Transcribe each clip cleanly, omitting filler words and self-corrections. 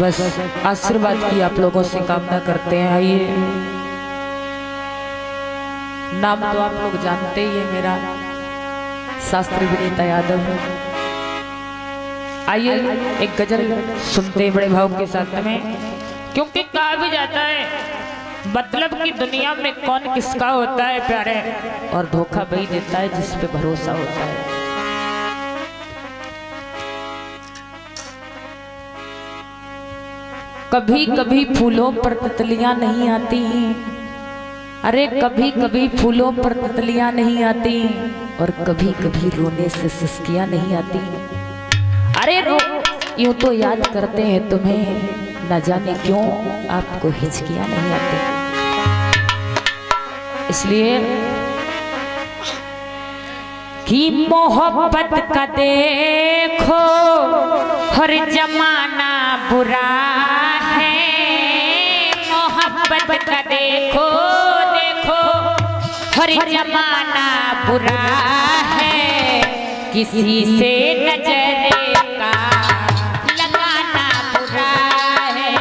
बस आशीर्वाद की आप लोगों से कामना करते हैं। आइए, नाम तो आप लोग जानते ही है, मेरा शास्त्री विनीता यादव है। आइए एक गजल सुनते बड़े भाव के साथ में, क्योंकि कहा भी जाता है मतलब कि दुनिया में कौन किसका होता है प्यारे, और धोखा वही देता है जिस पे भरोसा होता है। कभी कभी फूलों पर तितलियां नहीं आती, अरे कभी कभी फूलों पर तितलियां नहीं आती, और कभी कभी रोने से सिसकियां नहीं आती। अरे यूं तो याद करते हैं तुम्हें, न जाने क्यों आपको हिचकियां नहीं आती। इसलिए कि मोहब्बत का देखो हर जमाना बुरा है, मोहब्बत का देखो देखो हर जमाना बुरा है, किसी से नजर का लगाना बुरा है।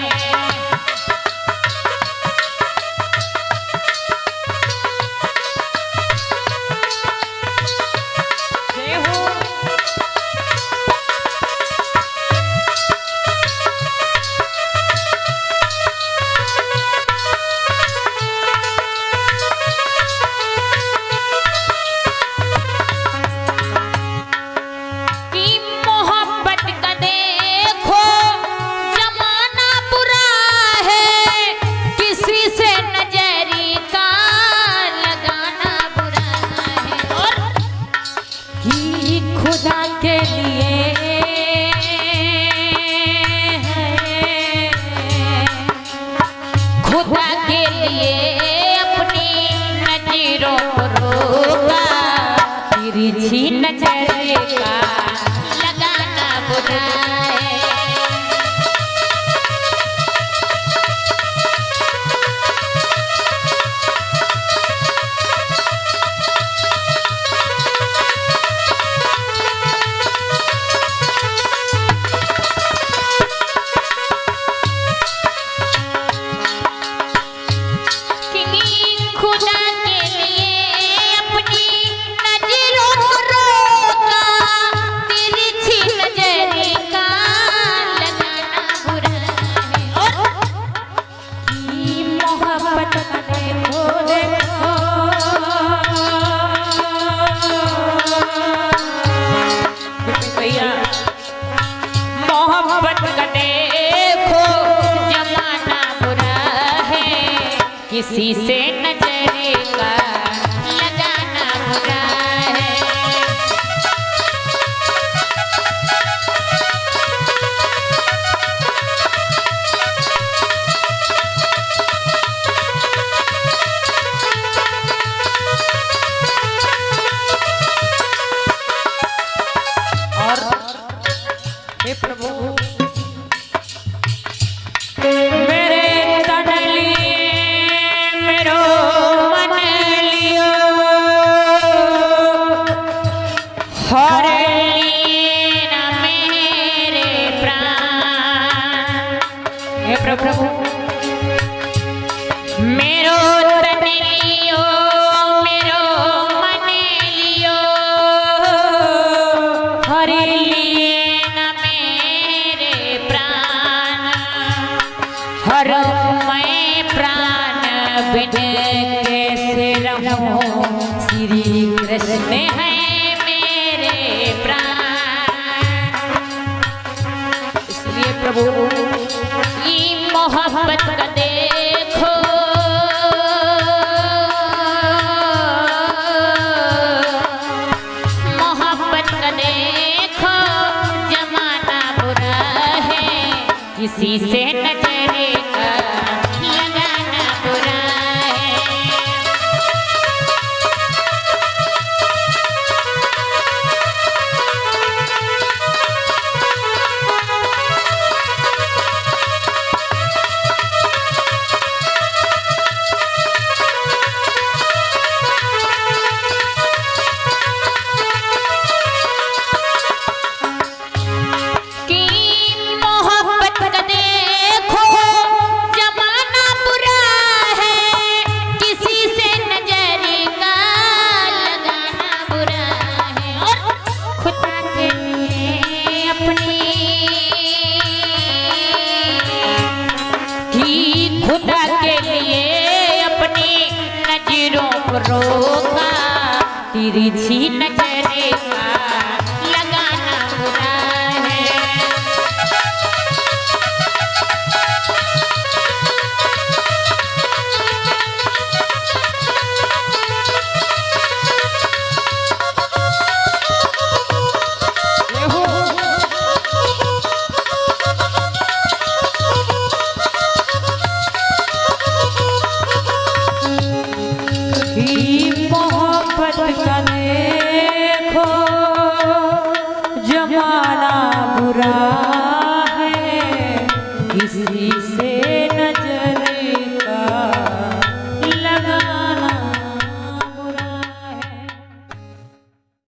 खुदा के लिए खुदा के लिए अपनी नजरों को रोका, तिरछी नजर का लगाना बुरा है। मोहब्बत का देखो जमाना बुरा है, किसी से नजर का लगाना बुरा है। और हे प्रभु मेरे तन लिए मेरो मन लियो, हर लिए न मेरे प्राण। हे प्रभु मेरो तन लियो मेरो मन लियो, हर लिए न मेरे प्राण। हर मैं प्राण बिन कैसे रहूं, श्री कृष्ण है मेरे प्राण। इसलिए प्रभु ये मोहब्बत का देखो मोहब्बत का देखो जमाना बुरा है, किसी से नजर का लगाना बुरा है। कि मोहब्बत का रोका, तिरछी नजरे का लगाना बुरा है। मोहब्बत का देखो जमाना बुरा है, किसी